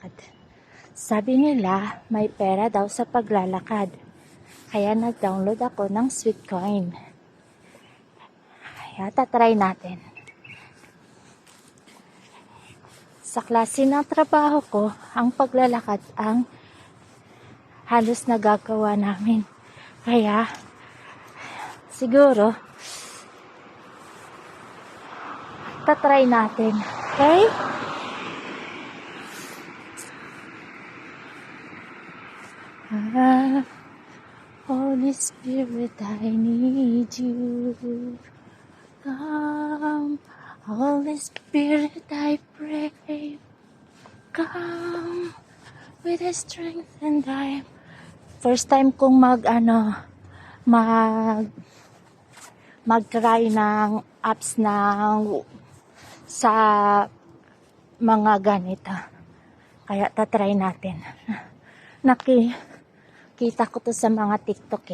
paglalakad. Sabi nila, may pera daw sa paglalakad. Kaya nag-download ako ng Sweetcoin. Kaya tatry natin. Sa klase ng trabaho ko, ang paglalakad ang halos nagagawa namin. Kaya, siguro, tatry natin. Okay? Holy Spirit, I need you. Come, Holy Spirit, I pray. Come with the strength and time. First time kong mag-try ng apps sa mga ganito. Kaya tatry natin. Nakikita ko to sa mga TikTok